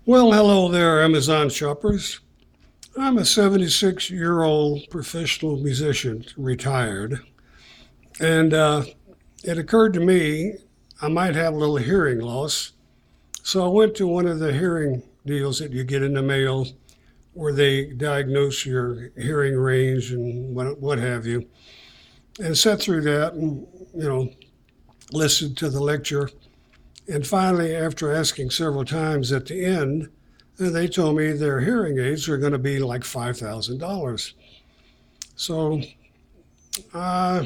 Well, hello there, Amazon shoppers. I'm a 76-year-old professional musician, retired, and it occurred to me I might have a little hearing loss. So I went to one of the hearing deals that you get in the mail where they diagnose your hearing range and what have you, and sat through that and, you know, listened to the lecture. And finally, after asking several times at the end, they told me their hearing aids are going to be like $5,000. So uh,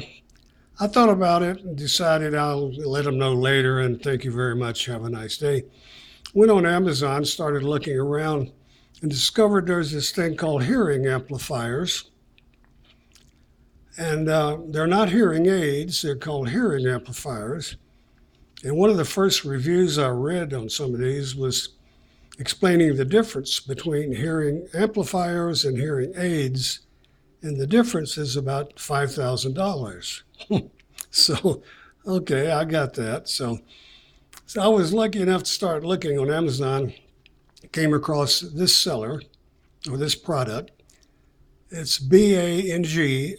I thought about it and decided I'll let them know later. And thank you very much. Have a nice day. Went on Amazon, started looking around, and discovered there's this thing called hearing amplifiers. And they're not hearing aids, they're called hearing amplifiers. And one of the first reviews I read on some of these was explaining the difference between hearing amplifiers and hearing aids, and the difference is about $5,000. So, okay, I got that. So I was lucky enough to start looking on Amazon, came across this seller or this product. It's Banglijin.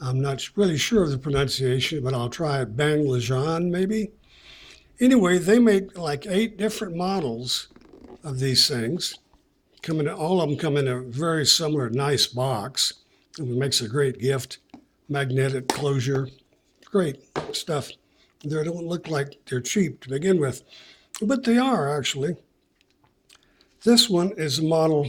I'm not really sure of the pronunciation, but I'll try it. Banglajan, maybe. Anyway, they make like 8 different models of these things. All of them come in a very similar, nice box. It makes a great gift. Magnetic closure, great stuff. They don't look like they're cheap to begin with, but they are actually. This one is a model.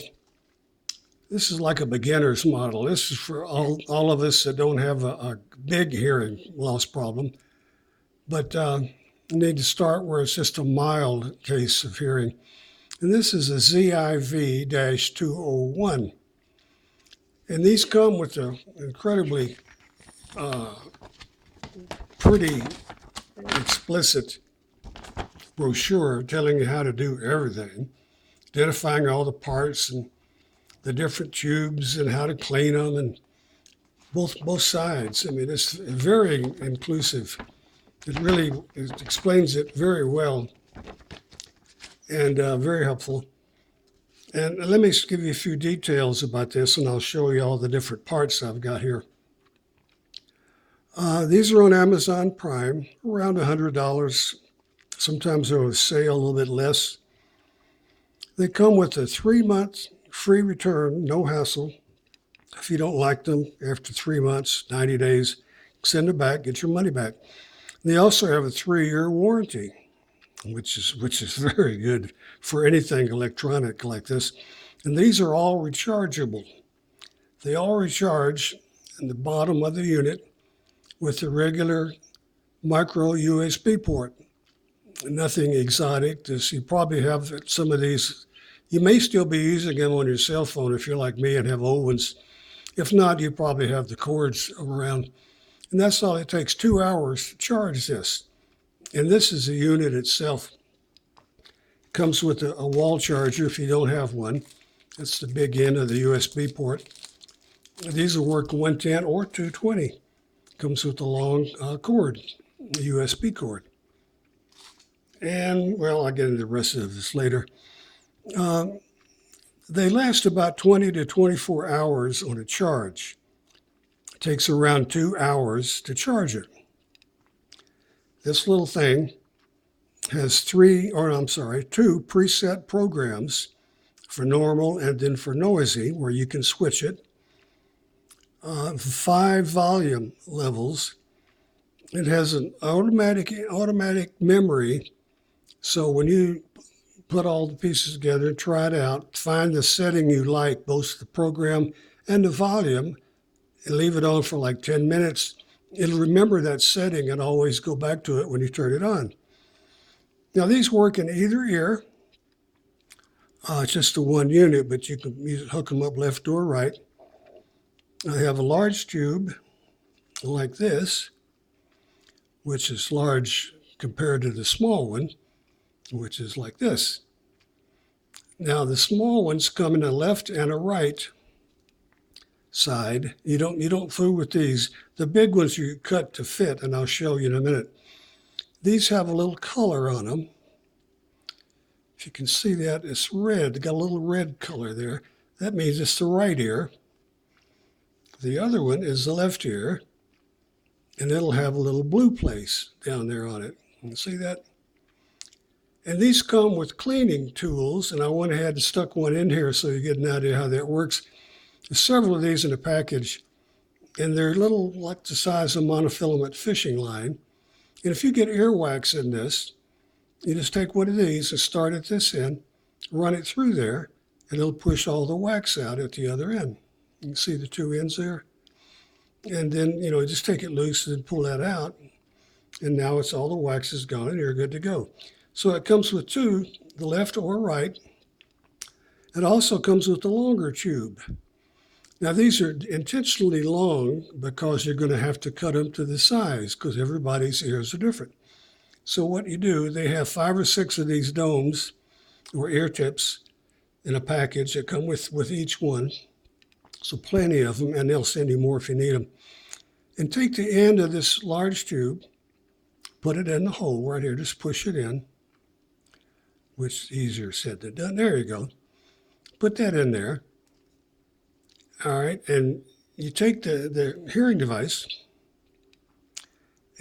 This is like a beginner's model. This is for all of us that don't have a big hearing loss problem, but need to start where it's just a mild case of hearing. And this is a ZIV-201. And these come with an incredibly pretty explicit brochure telling you how to do everything, identifying all the parts and the different tubes and how to clean them and both sides. I mean, it's very inclusive. It explains it very well and very helpful. And let me give you a few details about this, and I'll show you all the different parts I've got here. These are on Amazon Prime, around $100. Sometimes they're on sale, a little bit less. They come with a 3-month free return, no hassle. If you don't like them after 3 months, 90 days, send them back, get your money back. They also have a 3-year warranty, which is very good for anything electronic like this. And these are all rechargeable. They all recharge in the bottom of the unit with the regular micro USB port. Nothing exotic. You probably have some of these. You may still be using them on your cell phone if you're like me and have old ones. If not, you probably have the cords around. And that's all. It takes 2 hours to charge this. And this is the unit itself. Comes with a wall charger if you don't have one. That's the big end of the USB port. These will work 110 or 220. Comes with a long cord, a USB cord. And, well, I'll get into the rest of this later. They last about 20 to 24 hours on a charge. It takes around 2 hours to charge it. This little thing has two preset programs for normal and then for noisy, where you can switch it. 5 volume levels. It has an automatic memory. So when you put all the pieces together, try it out, find the setting you like, both the program and the volume, and leave it on for like 10 minutes. It'll remember that setting and always go back to it when you turn it on. Now, these work in either ear. It's just the one unit, but you can hook them up left or right. I have a large tube like this, which is large compared to the small one, which is like this. Now, the small ones come in a left and a right side. You don't fool with these. The big ones you cut to fit, and I'll show you in a minute. These have a little color on them. If you can see that, it's red. Got a little red color there. That means it's the right ear. The other one is the left ear, and it'll have a little blue place down there on it. You see that? And these come with cleaning tools, and I went ahead and stuck one in here so you get an idea how that works. There's several of these in a package, and they're little like the size of monofilament fishing line. And if you get earwax in this, you just take one of these and start at this end, run it through there, and it'll push all the wax out at the other end. You can see the two ends there. And then, just take it loose and pull that out. And now it's all the wax is gone and you're good to go. So it comes with two, the left or right. It also comes with the longer tube. Now these are intentionally long because you're going to have to cut them to the size because everybody's ears are different. So what you do, they have 5 or 6 of these domes or ear tips in a package that come with each one. So plenty of them, and they'll send you more if you need them. And take the end of this large tube, put it in the hole right here, just push it in, which is easier said than done. There you go. Put that in there. All right, and you take the hearing device,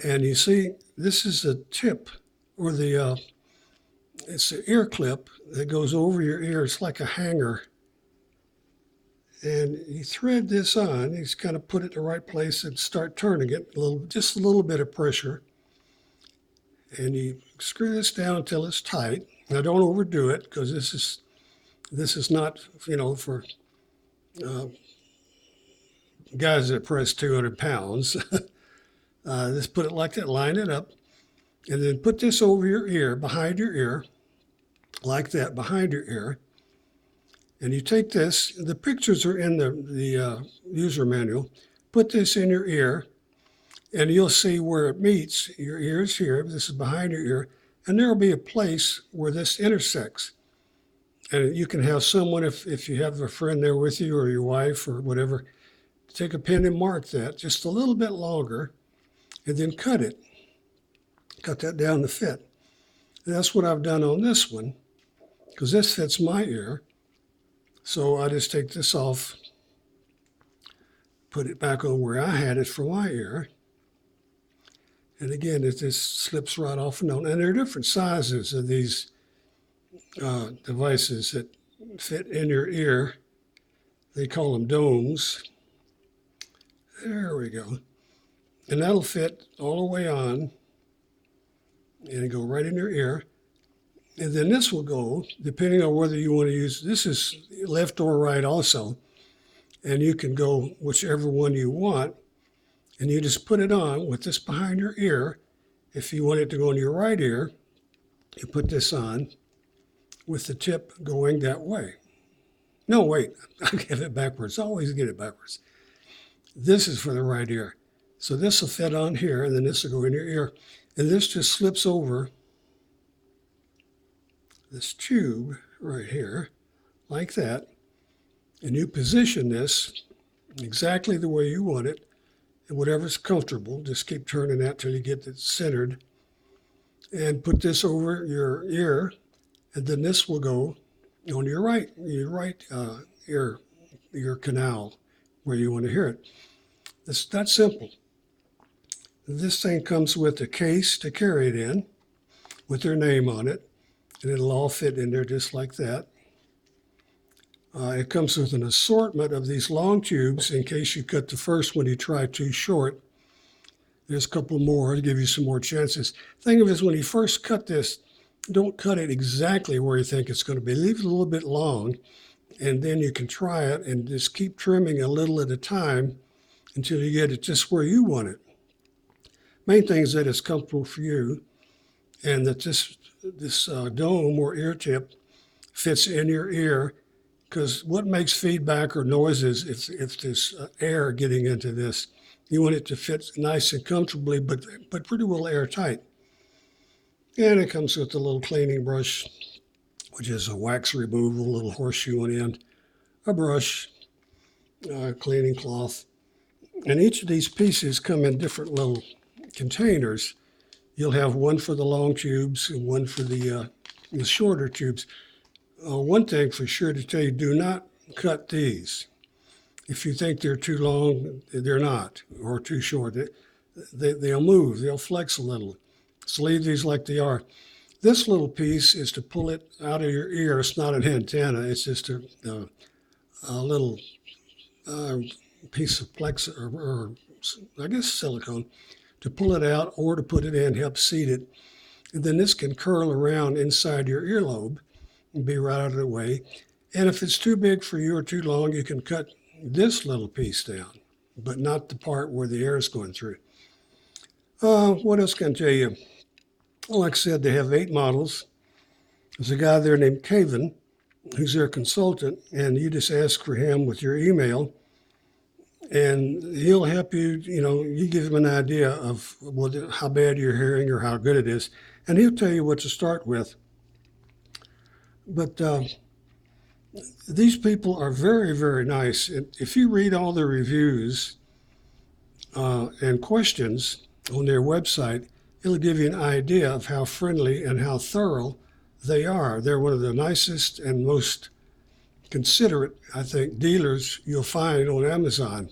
and you see this is the tip, or it's the ear clip that goes over your ear. It's like a hanger. And you thread this on, you just kind of put it in the right place and start turning it, just a little bit of pressure. And you screw this down until it's tight. Now don't overdo it because this is not, for guys that press 200 pounds. Just put it like that, line it up, and then put this over your ear, behind your ear, like that, behind your ear. And you take this, the pictures are in the user manual, put this in your ear, and you'll see where it meets. Your ear is here, this is behind your ear, and there will be a place where this intersects. And you can have someone, if you have a friend there with you or your wife or whatever, take a pen and mark that just a little bit longer, and then cut it. Cut that down to fit. And that's what I've done on this one, because this fits my ear. So I just take this off, put it back on where I had it for my ear. And again, it just slips right off and on. And there are different sizes of these devices that fit in your ear. They call them domes. There we go. And that'll fit all the way on and go right in your ear. And then this will go, depending on whether you want to use, this is left or right also. And you can go whichever one you want. And you just put it on with this behind your ear. If you want it to go in your right ear, you put this on with the tip going that way. No, wait, I get it backwards. I always get it backwards. This is for the right ear. So this will fit on here, and then this will go in your ear. And this just slips over this tube right here, like that. And you position this exactly the way you want it, and whatever's comfortable, just keep turning that till you get it centered. And put this over your ear, and then this will go on your right ear canal where you want to hear it. It's that simple. This thing comes with a case to carry it in with their name on it, and it'll all fit in there just like that. It comes with an assortment of these long tubes in case you cut the first one you try too short. There's a couple more to give you some more chances. Thing of it is, when you first cut this, don't cut it exactly where you think it's going to be. Leave it a little bit long, and then you can try it and just keep trimming a little at a time until you get it just where you want it. Main thing is that it's comfortable for you, and that this dome or ear tip fits in your ear, because what makes feedback or noises if there's air getting into this. You want it to fit nice and comfortably, but pretty well airtight. And it comes with a little cleaning brush, which is a wax removal, a little horseshoe on the end, a brush, cleaning cloth. And each of these pieces come in different little containers. You'll have one for the long tubes and one for the the shorter tubes. One thing for sure to tell you, do not cut these. If you think they're too long, they're not, or too short. They'll move, they'll flex a little. So leave these like they are. This little piece is to pull it out of your ear. It's not an antenna, it's just a little piece of plex or I guess silicone to pull it out or to put it in, help seat it. And then this can curl around inside your earlobe and be right out of the way. And if it's too big for you or too long, you can cut this little piece down, but not the part where the air is going through. What else can I tell you? Well, like I said, they have 8 models. There's a guy there named Kevin, who's their consultant, and you just ask for him with your email, and he'll help you. You give him an idea of how bad you're hearing or how good it is, and he'll tell you what to start with. But these people are very, very nice. If you read all the reviews and questions on their website, it'll give you an idea of how friendly and how thorough they are. They're one of the nicest and most considerate, I think, dealers you'll find on Amazon.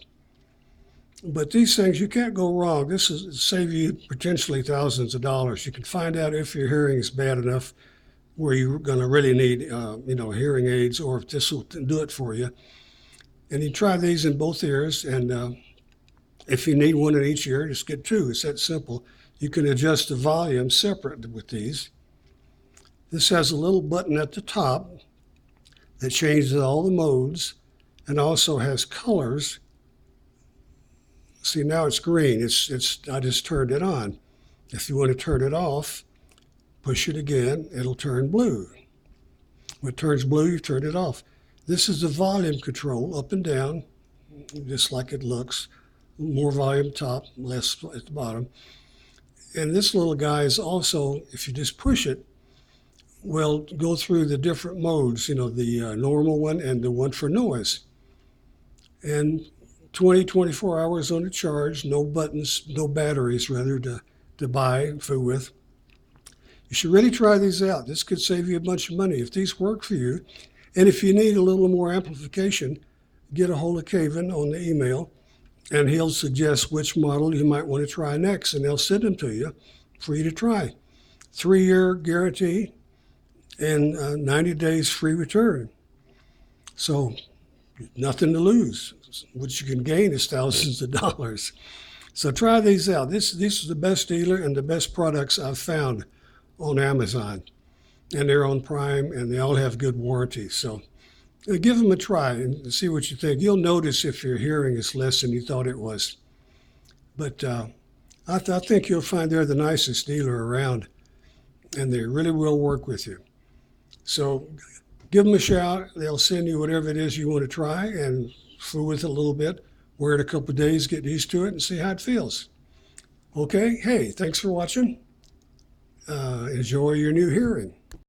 But these things, you can't go wrong. This will save you potentially thousands of dollars. You can find out if your hearing is bad enough where you're going to really need, hearing aids, or if this will do it for you. And you try these in both ears, and if you need one in each ear, just get 2. It's that simple. You can adjust the volume separate with these. This has a little button at the top that changes all the modes and also has colors. See, now it's green. I just turned it on. If you want to turn it off, push it again, it'll turn blue. When it turns blue, you turn it off. This is the volume control, up and down, just like it looks. More volume top, less at the bottom. And this little guy is also, if you just push it, will go through the different modes, the normal one and the one for noise. And 24 hours on a charge, no buttons, no batteries rather to buy food with. You should really try these out. This could save you a bunch of money if these work for you. And if you need a little more amplification, get a hold of Kevin on the email, and he'll suggest which model you might want to try next, and they'll send them to you for you to try. 3-year guarantee and 90 days free return. So nothing to lose. What you can gain is thousands of dollars. So try these out. This is the best dealer and the best products I've found on Amazon. And they're on Prime, and they all have good warranties. So give them a try and see what you think. You'll notice if your hearing is less than you thought it was. But I think you'll find they're the nicest dealer around, and they really will work with you. So give them a shout. They'll send you whatever it is you want to try and fool with it a little bit. Wear it a couple of days, get used to it, and see how it feels. Okay? Hey, thanks for watching. Enjoy your new hearing.